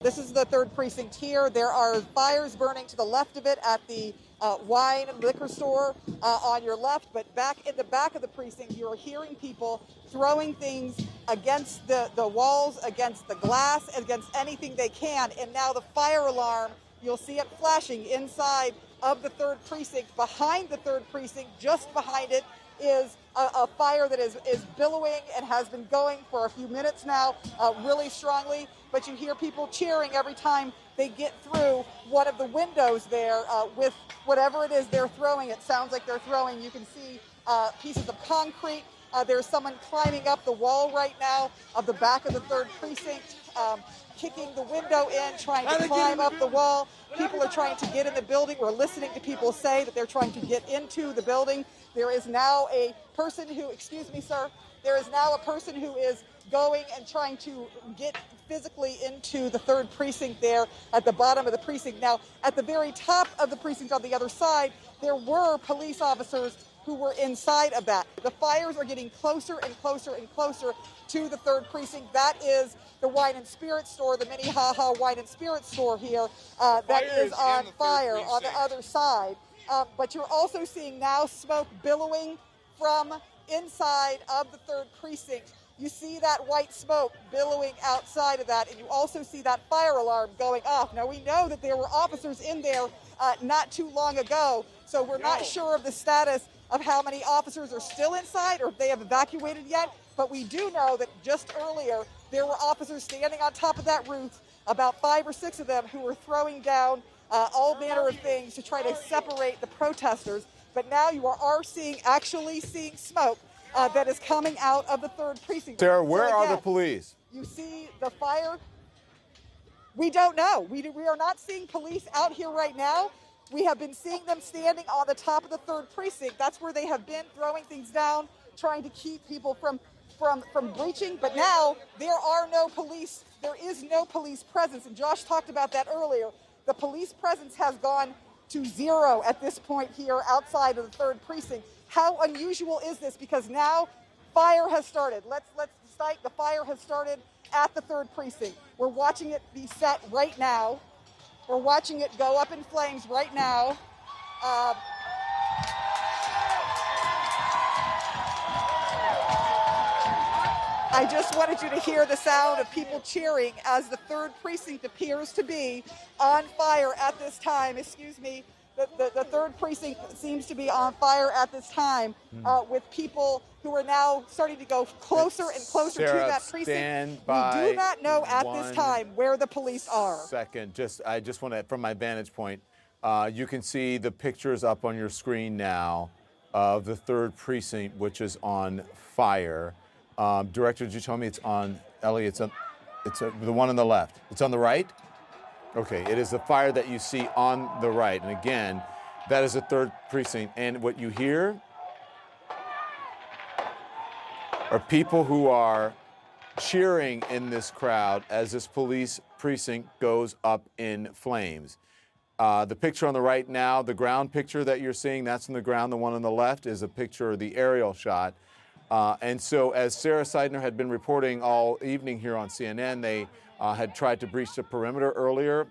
This is the 3rd precinct here. There are fires burning to the left of it at the wine and liquor store on your left, but back in the back of the precinct, you're hearing people throwing things against the walls, against the glass, against anything they can. And now the fire alarm, you'll see it flashing inside of the 3rd precinct. Behind the 3rd precinct, just behind it, is a fire that is billowing and has been going for a few minutes now, really strongly. But you hear people cheering every time they get through one of the windows there with whatever it is they're throwing. It sounds like they're throwing, you can see pieces of concrete. There's someone climbing up the wall right now of the back of the 3rd precinct, kicking the window in, trying to climb up the wall. People are trying to get in the building. We're listening to people say that they're trying to get into the building. There is now a person who, excuse me, sir, there is now a person who is going and trying to get physically into the 3rd precinct there at the bottom of the precinct. Now, at the very top of the precinct on the other side, there were police officers who were inside of that. The fires are getting closer and closer and closer to the 3rd precinct. That is the wine and spirit store, the Minnehaha wine and spirit store here, that is on fire on the other side. But you're also seeing now smoke billowing from inside of the 3rd precinct. You see that white smoke billowing outside of that, and you also see that fire alarm going off. Now, we know that there were officers in there not too long ago, so we're not sure of the status of how many officers are still inside or if they have evacuated yet, but we do know that just earlier there were officers standing on top of that roof, about 5 or 6 of them, who were throwing down all manner of things to try to separate the protesters. But now you are actually seeing smoke that is coming out of the 3rd precinct. Sarah, where are the police? You see the fire. We don't know. We are not seeing police out here right now. We have been seeing them standing on the top of the 3rd precinct. That's where they have been, throwing things down, trying to keep people from breaching. But now there are no police. There is no police presence. And Josh talked about that earlier. The police presence has gone to 0 at this point here outside of the 3rd precinct. How unusual is this? Because now fire has started. Let's cite the fire has started at the 3rd precinct. We're watching it be set right now. We're watching it go up in flames right now. I just wanted you to hear the sound of people cheering as the 3rd precinct appears to be on fire at this time. Excuse me. The 3rd precinct seems to be on fire at this time with people who are now starting to go closer and closer to that precinct. We do not know at this time where the police are. I just want to, from my vantage point, you can see the pictures up on your screen now of the 3rd precinct, which is on fire. Director, did you tell me it's on, Ellie, it's the one on the left. It's on the right? Okay, it is the fire that you see on the right. And again, that is the 3rd precinct. And what you hear are people who are cheering in this crowd as this police precinct goes up in flames. The picture on the right now, the ground picture that you're seeing, that's on the ground. The one on the left is a picture of the aerial shot. And so as Sarah Seidner had been reporting all evening here on CNN, they had tried to breach the perimeter earlier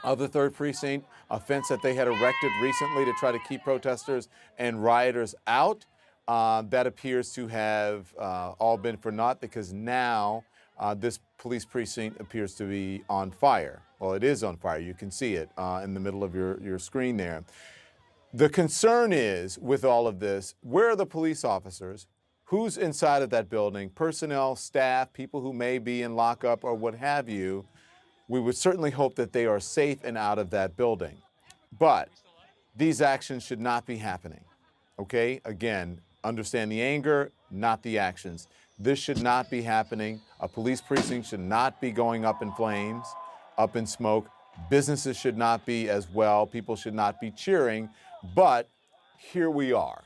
of the 3rd precinct, a fence that they had erected recently to try to keep protesters and rioters out. That appears to have all been for naught, because now this police precinct appears to be on fire. Well, it is on fire. You can see it in the middle of your screen there. The concern is, with all of this, where are the police officers? Who's inside of that building? Personnel, staff, people who may be in lockup or what have you. We would certainly hope that they are safe and out of that building. But these actions should not be happening, okay? Again, understand the anger, not the actions. This should not be happening. A police precinct should not be going up in flames, up in smoke. Businesses should not be as well. People should not be cheering. But here we are.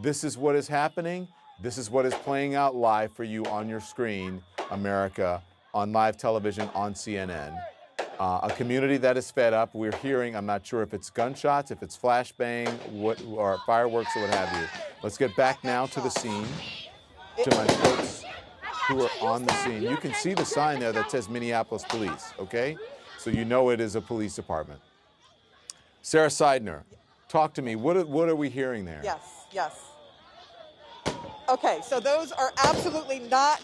This is what is happening. This is what is playing out live for you on your screen, America, on live television on CNN. A community that is fed up. We're hearing, I'm not sure if it's gunshots, if it's flashbang, or fireworks or what have you. Let's get back now to the scene, to my folks who are on the scene. You can see the sign there that says Minneapolis Police, okay? So you know it is a police department. Sarah Seidner, talk to me. What are we hearing there? Yes. Okay, so those are absolutely not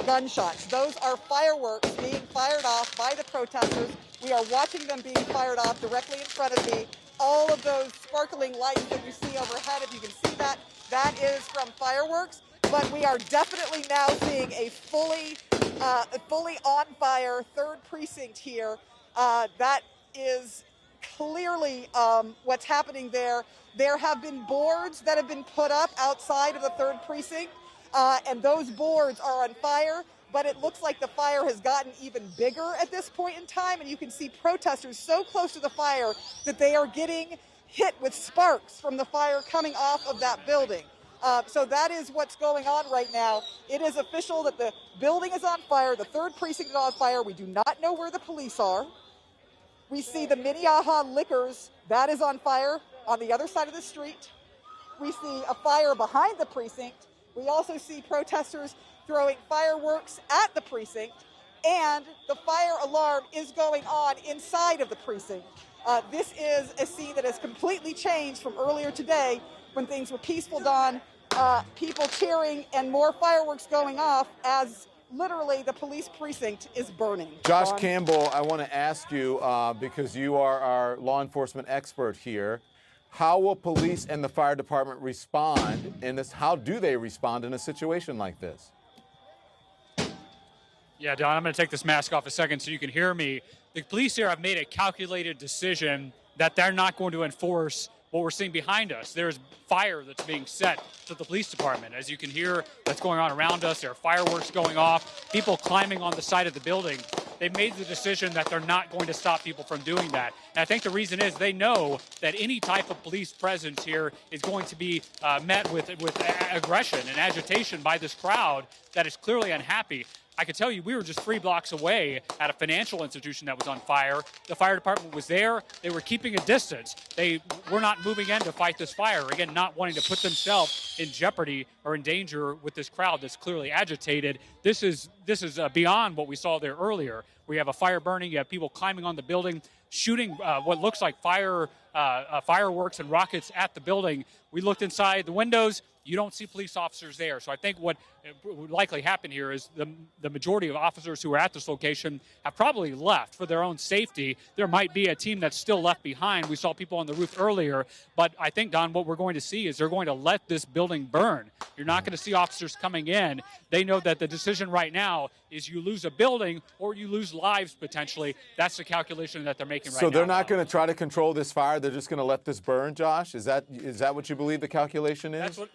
gunshots. Those are fireworks being fired off by the protesters. We are watching them being fired off directly in front of me. All of those sparkling lights that you see overhead, if you can see that, that is from fireworks. But we are definitely now seeing a fully on fire 3rd precinct here. That is clearly what's happening there. There have been boards that have been put up outside of the 3rd precinct, and those boards are on fire. But it looks like the fire has gotten even bigger at this point in time, and you can see protesters so close to the fire that they are getting hit with sparks from the fire coming off of that building. So that is what's going on right now. It is official that the building is on fire, the 3rd precinct is on fire. We do not know where the police are. We see the Minneapolis Liquors, that is on fire on the other side of the street. We see a fire behind the precinct. We also see protesters throwing fireworks at the precinct, and the fire alarm is going on inside of the precinct. This is a scene that has completely changed from earlier today when things were peaceful, Don. People cheering and more fireworks going off as literally the police precinct is burning. Josh Don? Campbell, I want to ask you, because you are our law enforcement expert here, how will police and the fire department respond in this? How do they respond in a situation like this? Yeah, Don, I'm going to take this mask off a second so you can hear me. The police here have made a calculated decision that they're not going to enforce what we're seeing behind us. There's fire that's being set to the police department. As you can hear, that's going on around us. There are fireworks going off, people climbing on the side of the building. They've made the decision that they're not going to stop people from doing that. And I think the reason is they know that any type of police presence here is going to be met with aggression and agitation by this crowd that is clearly unhappy. I can tell you, we were just 3 blocks away at a financial institution that was on fire. The fire department was there. They were keeping a distance. They were not moving in to fight this fire. Again, not wanting to put themselves in jeopardy or in danger with this crowd that's clearly agitated. This is beyond what we saw there earlier. We have a fire burning. You have people climbing on the building, shooting what looks like fireworks and rockets at the building. We looked inside the windows. You don't see police officers there. So I think what would likely happen here is the majority of officers who are at this location have probably left for their own safety. There might be a team that's still left behind. We saw people on the roof earlier. But I think, Don, what we're going to see is they're going to let this building burn. You're not going to see officers coming in. They know that the decision right now is you lose a building or you lose lives potentially. That's the calculation that they're making right now. So they're not going to try to control this fire. They're just going to let this burn, Josh? Is that what you believe the calculation is? That's what.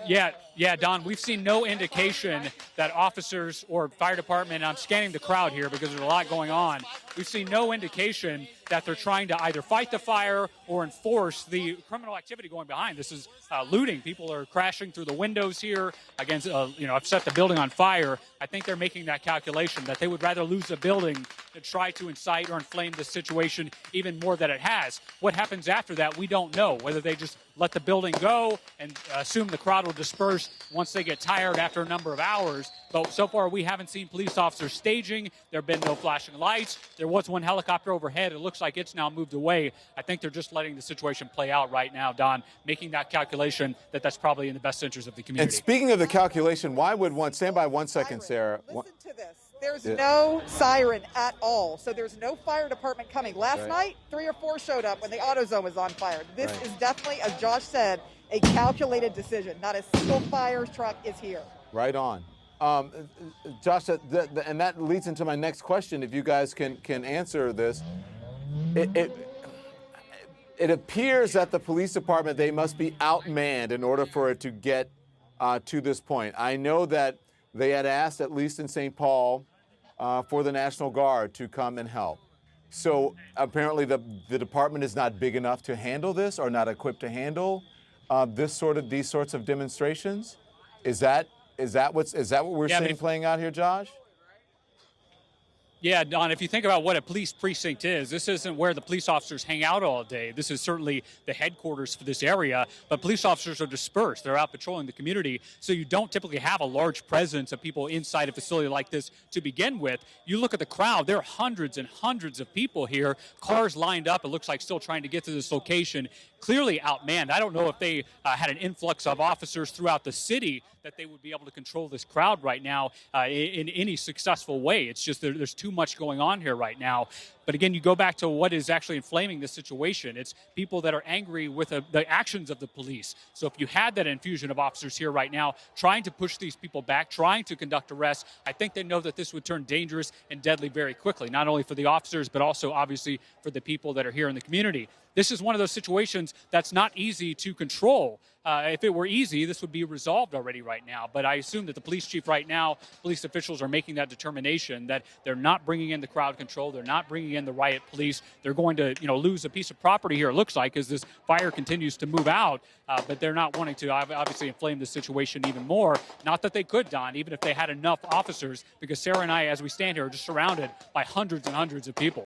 Yeah, Don, we've seen no indication that officers or fire department, I'm scanning the crowd here because there's a lot going on. We've seen no indication that they're trying to either fight the fire or enforce the criminal activity going behind. This is looting. People are crashing through the windows here against, I've set the building on fire. I think they're making that calculation that they would rather lose a building than try to incite or inflame the situation even more than it has. What happens after that, we don't know. Whether they just let the building go and assume the crowd will disperse once they get tired after a number of hours. But so far, we haven't seen police officers staging. There have been no flashing lights. There was one helicopter overhead. It looks like it's now moved away. I think they're just letting the situation play out right now, Don, making that calculation that that's probably in the best interest of the community. And speaking of the calculation, why would one, stand by 1 second, Sarah. Listen to this. There's no siren at all, so there's no fire department coming. Last night, 3 or 4 showed up when the AutoZone was on fire. This is definitely, as Josh said, a calculated decision. Not a single fire truck is here. Right on. Josh, and that leads into my next question. If you guys can answer this, it appears that the police department, they must be outmanned in order for it to get to this point. I know that they had asked, at least in St. Paul, for the National Guard to come and help. So apparently the department is not big enough to handle this, or not equipped to handle these sorts of demonstrations. Is that what we're seeing playing out here, Josh? Yeah, Don, if you think about what a police precinct is, this isn't where the police officers hang out all day. This is certainly the headquarters for this area, but police officers are dispersed. They're out patrolling the community, so you don't typically have a large presence of people inside a facility like this to begin with. You look at the crowd, there are hundreds and hundreds of people here, cars lined up, it looks like still trying to get to this location, clearly outmanned. I don't know if they had an influx of officers throughout the city that they would be able to control this crowd right now in any successful way. It's just there's too much going on here right now. But again, you go back to what is actually inflaming this situation. It's people that are angry with the actions of the police. So if you had that infusion of officers here right now, trying to push these people back, trying to conduct arrests, I think they know that this would turn dangerous and deadly very quickly, not only for the officers, but also obviously for the people that are here in the community. This is one of those situations that's not easy to control. If it were easy, this would be resolved already right now. But I assume that the police chief right now, police officials are making that determination that they're not bringing in the crowd control. They're not bringing in the riot police. They're going to, lose a piece of property here, it looks like, as this fire continues to move out. But they're not wanting to obviously inflame the situation even more. Not that they could, Don, even if they had enough officers, because Sarah and I, as we stand here, are just surrounded by hundreds and hundreds of people.